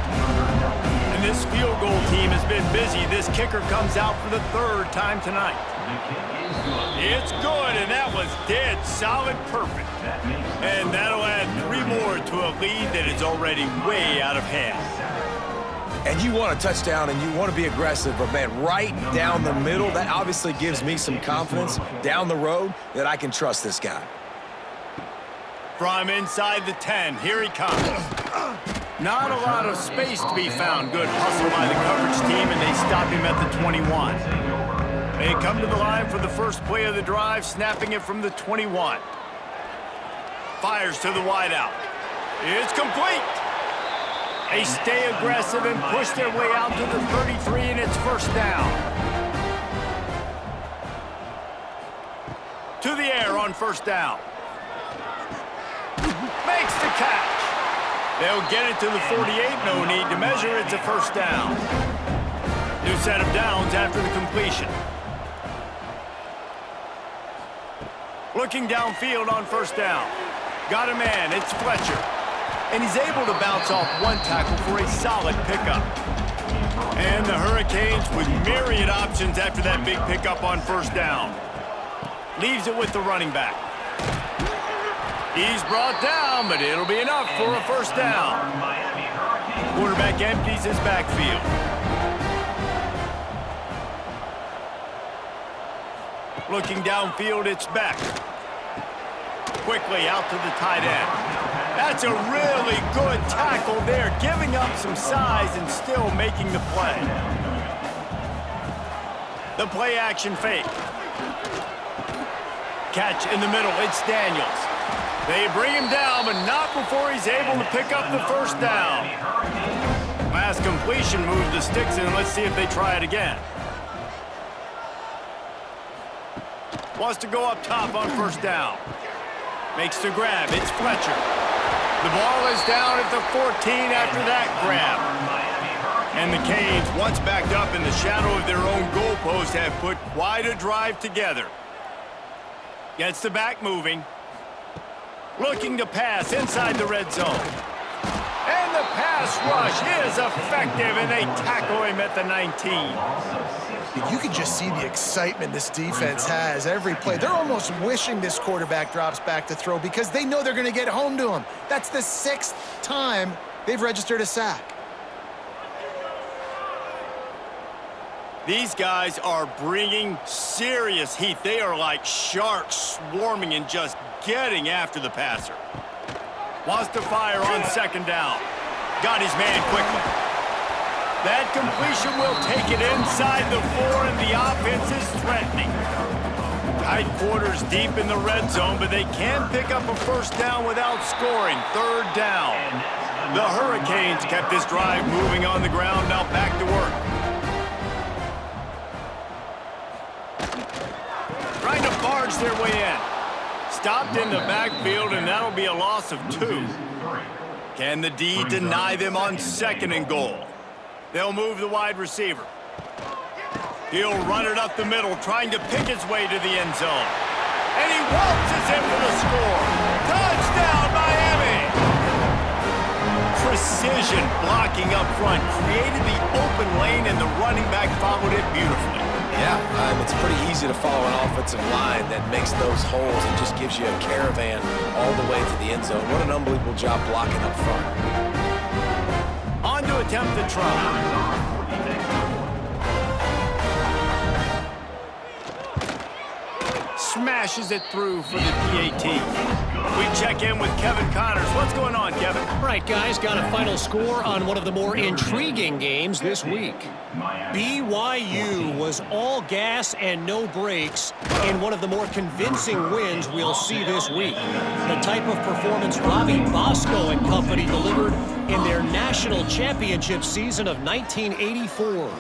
And this field goal team has been busy. This kicker comes out for the 3rd time tonight. It's good, and that was dead solid perfect. And that'll add 3 more to a lead that is already way out of hand.
And you want a touchdown and you want to be aggressive, but man, right down the middle, that obviously gives me some confidence down the road that I can trust this guy.
From inside the 10, here he comes. Not a lot of space to be found. Good hustle by the coverage team, and they stop him at the 21. They come to the line for the first play of the drive, snapping it from the 21. Fires to the wideout. It's complete. They stay aggressive and push their way out to the 33, and it's first down. To the air on first down. Makes the catch. They'll get it to the 48. No need to measure. It's a first down. New set of downs after the completion. Looking downfield on first down. Got a man. It's Fletcher. And he's able to bounce off one tackle for a solid pickup. And the Hurricanes with myriad options after that big pickup on first down. Leaves it with the running back. He's brought down, but it'll be enough for a first down. Quarterback empties his backfield. Looking downfield, it's Beck. Quickly out to the tight end. That's a really good tackle there, giving up some size and still making the play. The play action fake. Catch in the middle, it's Daniels. They bring him down, but not before he's able to pick up the first down. Last completion moved the sticks in. Let's see if they try it again. Wants to go up top on first down. Makes the grab, it's Fletcher. The ball is down at the 14 after that grab. And the Canes, once backed up in the shadow of their own goalpost, have put quite a drive together. Gets the back moving. Looking to pass inside the red zone. And the pass rush is effective, and they tackle him at the 19.
You can just see the excitement this defense has every play. They're almost wishing this quarterback drops back to throw because they know they're going to get home to him. That's the 6th time they've registered a sack.
These guys are bringing serious heat. They are like sharks swarming and just getting after the passer. Wants to fire on second down. Got his man quickly. That completion will take it inside the 4, and the offense is threatening. Tight quarters deep in the red zone, but they can pick up a first down without scoring. Third down. The Hurricanes kept this drive moving on the ground. Now back to work. Trying to barge their way in. Stopped in the backfield, and that'll be a loss of 2. Can the D deny them on 2nd and goal? They'll move the wide receiver. He'll run it up the middle, trying to pick his way to the end zone. And he waltzes in for the score. Touchdown, Miami! Precision blocking up front created the open lane, and the running back followed it beautifully.
Yeah, it's pretty easy to follow an offensive line that makes those holes and just gives you a caravan all the way to the end zone. What an unbelievable job blocking up front.
On to attempt the try. smashes it through for the PAT. We check in with Kevin Connors. What's going on, Kevin?
Right, guys, got a final score on one of the more intriguing games this week. BYU was all gas and no brakes in one of the more convincing wins we'll see this week. The type of performance Robbie Bosco and company delivered in their national championship season of 1984.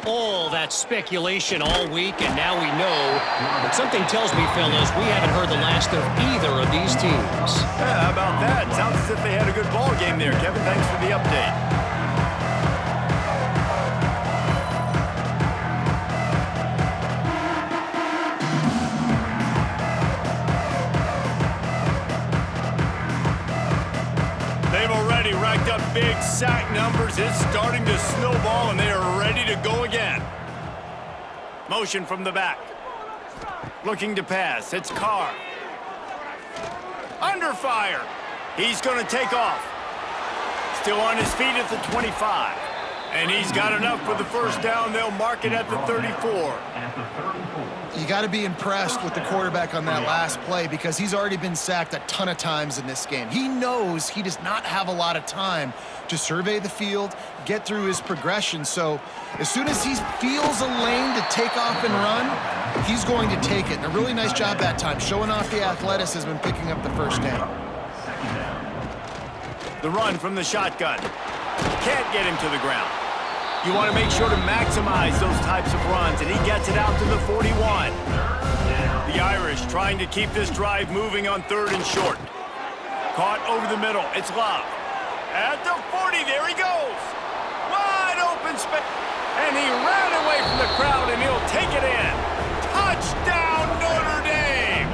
All that speculation all week, and now we know. But something tells me, fellas, we haven't heard the last of either of these teams.
Yeah, how about that? Sounds as if they had a good ball game there, Kevin. Thanks for the update. They've already racked up big sack numbers. It's starting to snowball, and they are ready to go again. Motion from the back. Looking to pass. It's Carr. Under fire. He's going to take off. Still on his feet at the 25. And he's got enough for the first down. They'll mark it at the 34.
You got to be impressed with the quarterback on that last play because he's already been sacked a ton of times in this game. He knows he does not have a lot of time to survey the field, get through his progression. So as soon as he feels a lane to take off and run, he's going to take it. And a really nice job that time, showing off the athleticism and picking up the first down.
The run from the shotgun. Can't get him to the ground. You want to make sure to maximize those types of runs, and he gets it out to the 41. The Irish trying to keep this drive moving on 3rd and short. Caught over the middle. It's Love. At the 40, there he goes. Wide open space. And he ran away from the crowd, and he'll take it in. Touchdown, Notre Dame!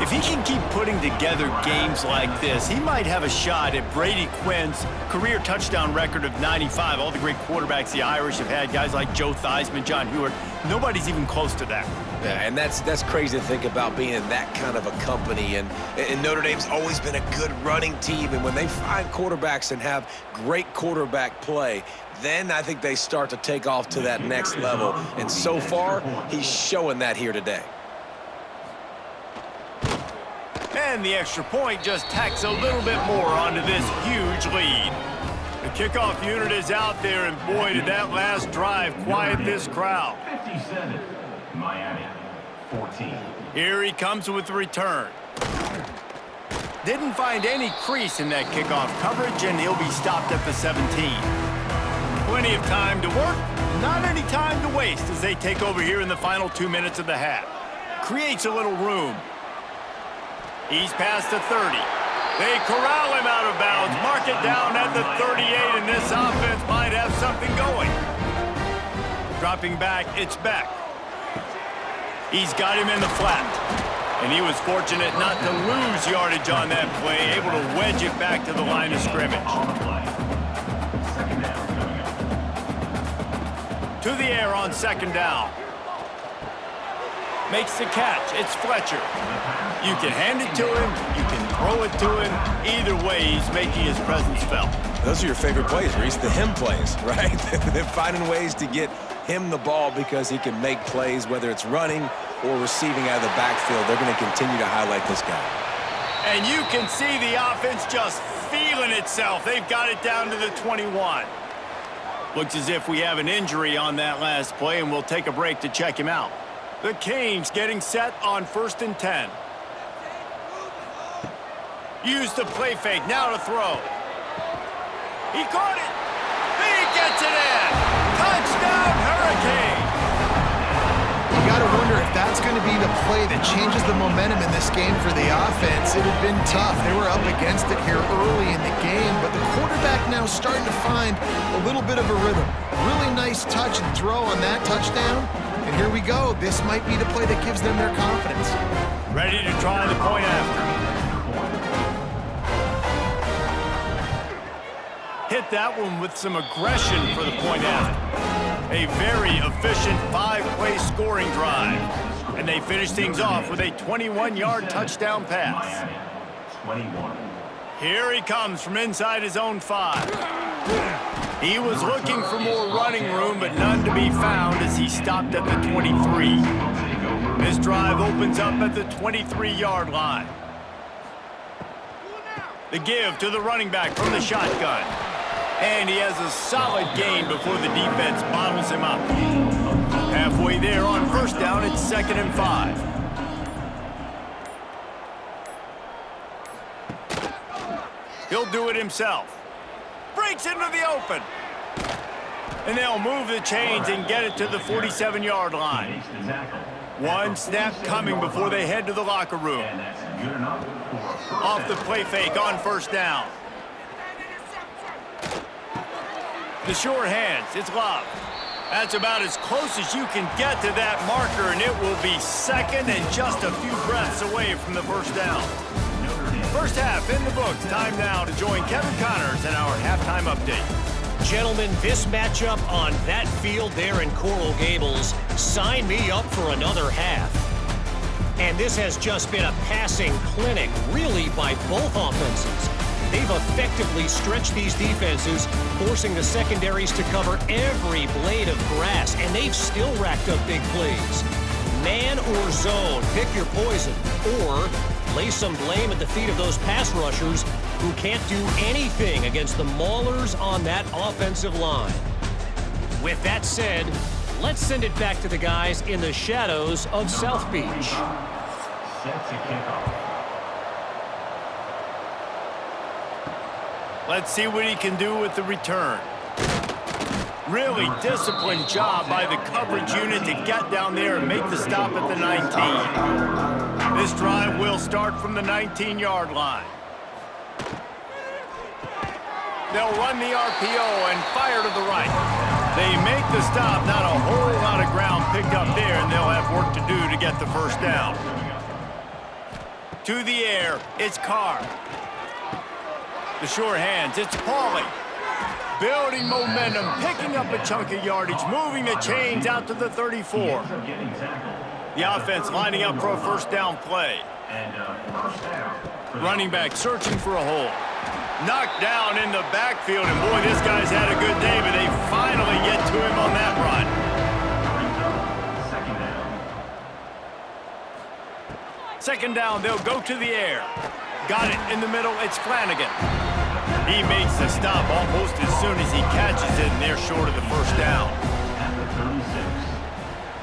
If he can keep putting together games like this, he might have a shot at Brady Quinn's career touchdown record of 95. All the great quarterbacks the Irish have had, guys like Joe Theismann, John Hewart, nobody's even close to that.
Yeah, and that's crazy to think about being in that kind of a company. And Notre Dame's always been a good running team. And when they find quarterbacks and have great quarterback play, then I think they start to take off to that next level. And so far, he's showing that here today.
And the extra point just tacks a little bit more onto this huge lead. The kickoff unit is out there, and boy, did that last drive quiet this crowd.
57, Miami, 14.
Here he comes with the return. Didn't find any crease in that kickoff coverage, and he'll be stopped at the 17. Plenty of time to work, not any time to waste as they take over here in the final 2 minutes of the half. Creates a little room. He's past the 30. They corral him out of bounds, mark it down at the 38, and this offense might have something going. Dropping back, it's Beck. He's got him in the flat. And he was fortunate not to lose yardage on that play, able to wedge it back to the line of scrimmage. To the air on 2nd down. Makes the catch. It's Fletcher. You can hand it to him. You can throw it to him. Either way, he's making his presence felt.
Those are your favorite plays, Reese, the him plays, right? They're finding ways to get him the ball because he can make plays, whether it's running or receiving out of the backfield. They're going to continue to highlight this guy.
And you can see the offense just feeling itself. They've got it down to the 21. Looks as if we have an injury on that last play, and we'll take a break to check him out. The Canes getting set on 1st and 10. Use the play fake, now to throw. He caught it. He gets it in. Touchdown, Hurricanes.
You got to wonder if that's going to be the play that changes the momentum in this game for the offense. It had been tough. They were up against it here early in the game, but the quarterback now starting to find a little bit of a rhythm. Really nice touch and throw on that touchdown. And here we go. This might be the play that gives them their confidence.
Ready to try the point after. Hit that one with some aggression for the point after. A very efficient 5-play scoring drive. And they finish things off with a 21-yard touchdown pass.
21.
Here he comes from inside his own 5. He was looking for more running room, but none to be found as he stopped at the 23. This drive opens up at the 23-yard line. The give to the running back from the shotgun. And he has a solid gain before the defense bottles him up. Halfway there on first down, it's 2nd and 5. He'll do it himself. Breaks into the open. And they'll move the chains and get it to the 47-yard line. One snap coming before they head to the locker room. Off the play fake on first down. The short hands, it's Love. That's about as close as you can get to that marker, and it will be 2nd and just a few breaths away from the first down. First half in the books. Time now to join Kevin Connors in our halftime update.
Gentlemen, this matchup on that field there in Coral Gables, sign me up for another half. And this has just been a passing clinic, really, by both offenses. They've effectively stretched these defenses, forcing the secondaries to cover every blade of grass, and they've still racked up big plays. Man or zone, pick your poison, or lay some blame at the feet of those pass rushers who can't do anything against the maulers on that offensive line. With that said, let's send it back to the guys in the shadows of South Beach.
Set to kickoff.
Let's see what he can do with the return. Really disciplined job by the coverage unit to get down there and make the stop at the 19. This drive will start from the 19-yard line. They'll run the RPO and fire to the right. They make the stop, not a whole lot of ground picked up there, and they'll have work to do to get the first down. To the air, it's Carr. The short hands, it's Pauly. Building momentum, picking up a chunk of yardage, moving the chains out to the 34. The offense lining up for a first down play. Running back searching for a hole. Knocked down in the backfield, and boy, this guy's had a good day, but they finally get to him on that run. Second down, they'll go to the air. Got it in the middle, it's Flanagan. He makes the stop almost as soon as he catches it, and they're short of the first down.
At the 36.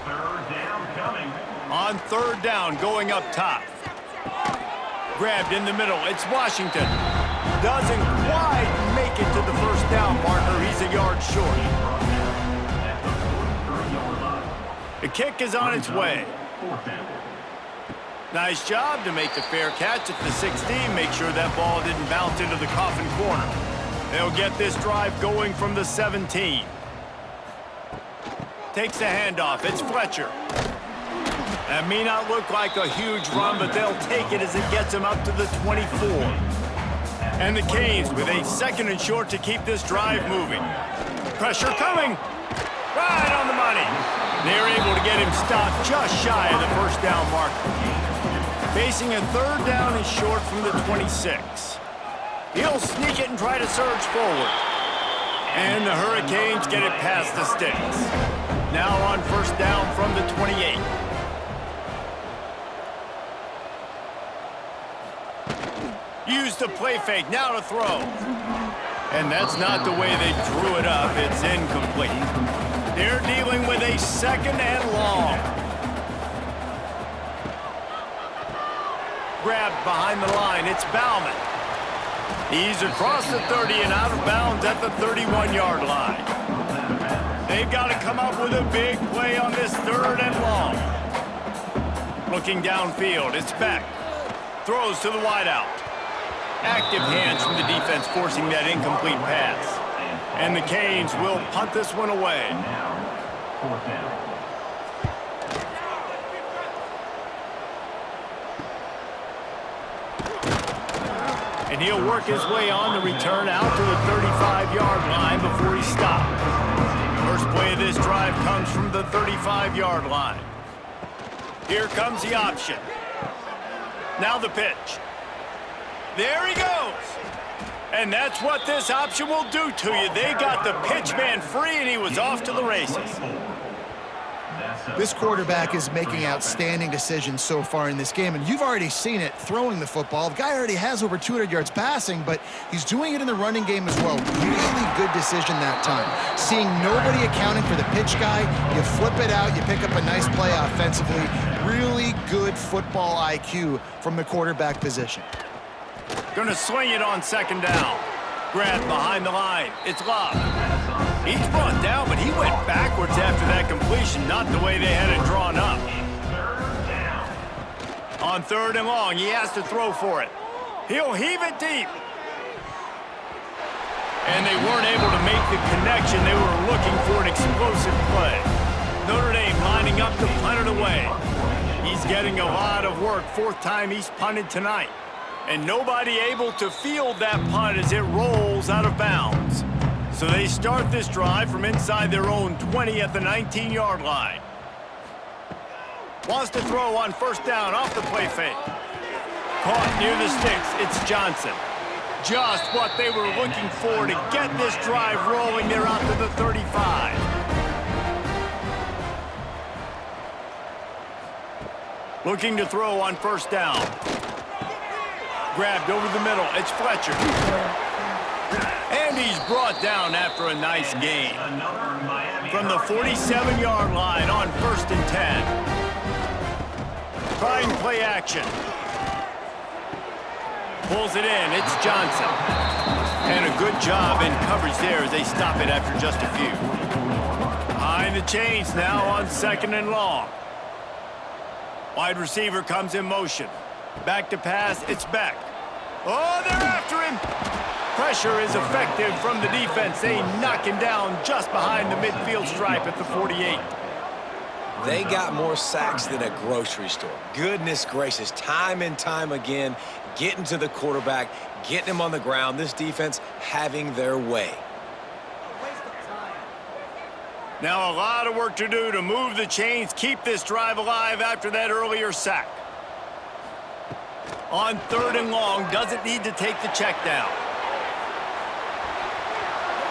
Third down coming.
On third down, going up top. Grabbed in the middle, it's Washington. Doesn't quite make it to the first down marker. He's a yard short. The kick is on its way. Nice job to make the fair catch at the 16. Make sure that ball didn't bounce into the coffin corner. They'll get this drive going from the 17. Takes the handoff. It's Fletcher. That may not look like a huge run, but they'll take it as it gets them up to the 24. And the Canes with a 2nd and short to keep this drive moving. Pressure coming. Right on the money. They're able to get him stopped just shy of the first down marker. Facing a third down and short from the 26. He'll sneak it and try to surge forward. And the Hurricanes get it past the sticks. Now on first down from the 28. Use the play fake, now to throw. And that's not the way they drew it up. It's incomplete. They're dealing with a 2nd and long. Grabbed behind the line, it's Bauman. He's across the 30 and out of bounds at the 31-yard line. They've got to come up with a big play on this 3rd and long. Looking downfield, it's Beck. Throws to the wideout. Active hands from the defense forcing that incomplete pass. And the Canes will punt this one away.
Fourth down.
And he'll work his way on the return out to the 35-yard line before he stopped. First play of this drive comes from the 35-yard line. Here comes the option. Now the pitch. There he goes. And that's what this option will do to you. They got the pitch man free, and he was off to the races.
That's
This quarterback is making outstanding decisions so far in this game, and you've already seen it throwing the football. The guy already has over 200 yards passing, but he's doing it in the running game as well. Really good decision that time. Seeing nobody accounting for the pitch guy, you flip it out, you pick up a nice play offensively. Really good football IQ from the quarterback position.
Gonna swing it on second down. Grabbed behind the line. It's Love. He's brought down, but he went backwards after that completion, not the way they had it drawn up. On third and long, he has to throw for it. He'll heave it deep. And they weren't able to make the connection. They were looking for an explosive play. Notre Dame lining up to punt it away. He's getting a lot of work. Fourth time he's punted tonight. And nobody able to field that punt as it rolls out of bounds. So they start this drive from inside their own 20 at the 19-yard line. Wants to throw on first down off the play fake. Caught near the sticks. It's Johnson. Just what they were looking for to get this drive rolling. They're out to the 35. Looking to throw on first down. Grabbed over the middle. It's Fletcher. And he's brought down after a nice gain. From the 47-yard line on first and 10. Trying play action. Pulls it in. It's Johnson. And a good job in coverage there as they stop it after just a few. Behind the chains now on second and long. Wide receiver comes in motion. Back to pass. It's Beck. Oh, they're after him. Pressure is effective from the defense. They knock him down just behind the midfield stripe at the 48.
They got more sacks than a grocery store. Goodness gracious, time and time again, getting to the quarterback, getting him on the ground. This defense having their way.
Now a lot of work to do to move the chains, keep this drive alive after that earlier sack. On third and long, doesn't need to take the check down.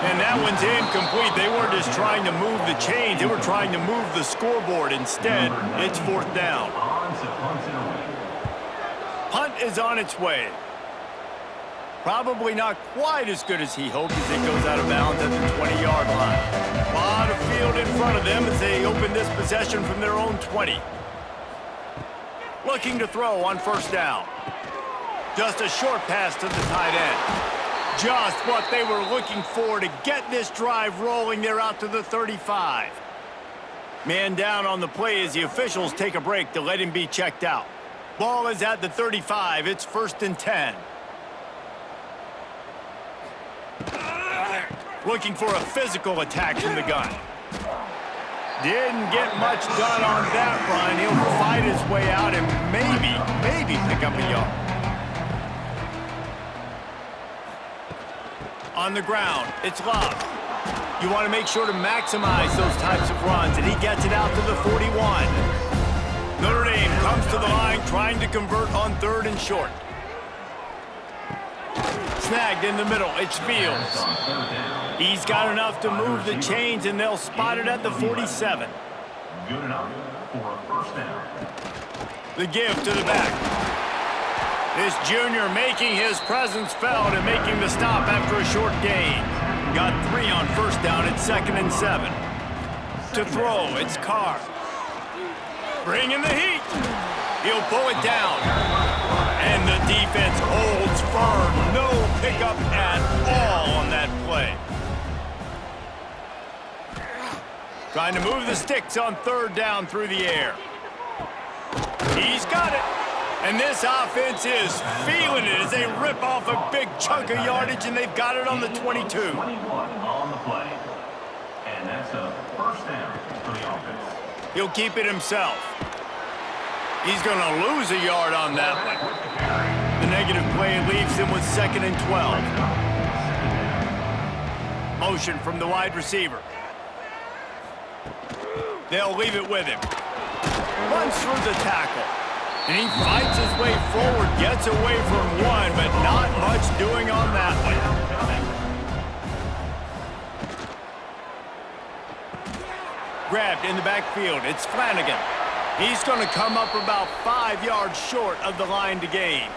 And that one's incomplete. They weren't just trying to move the chains. They were trying to move the scoreboard. Instead, it's fourth down. Punt is on its way. Probably not quite as good as he hoped as it goes out of bounds at the 20-yard line. A lot of field in front of them as they open this possession from their own 20. Looking to throw on first down. Just a short pass to the tight end. Just what they were looking for to get this drive rolling. They're out to the 35. Man down on the play as the officials take a break to let him be checked out. Ball is at the 35. It's first and 10. Looking for a physical attack from the gun. Didn't get much done on that run. He'll fight his way out and maybe pick up a yard. On the ground, it's Love. You want to make sure to maximize those types of runs, and he gets it out to the 41. Notre Dame comes to the line trying to convert on third and short. Snagged in the middle, it's Fields. He's got enough to move the chains, and they'll spot it at the 47.
Good enough for a first down.
The give to the back. This junior making his presence felt and making the stop after a short gain. Got 3 on first down at second and 7. To throw, it's Carr. Bringing the heat. He'll pull it down. And the defense holds firm. No pickup at all on that play. Trying to move the sticks on third down through the air. He's got it. And this offense is feeling it as they rip off a big chunk of yardage, and they've got it on the 22.
21 on the play. And that's a first down for the offense.
He'll keep it himself. He's going to lose a yard on that one. The negative play leaves him with second and 12. Motion from the wide receiver. They'll leave it with him. Runs through the tackle. And he fights his way forward, gets away from one, but not much doing on that one. grabbed in the backfield. It's Flanagan. He's going to come up about 5 yards short of the line to gain.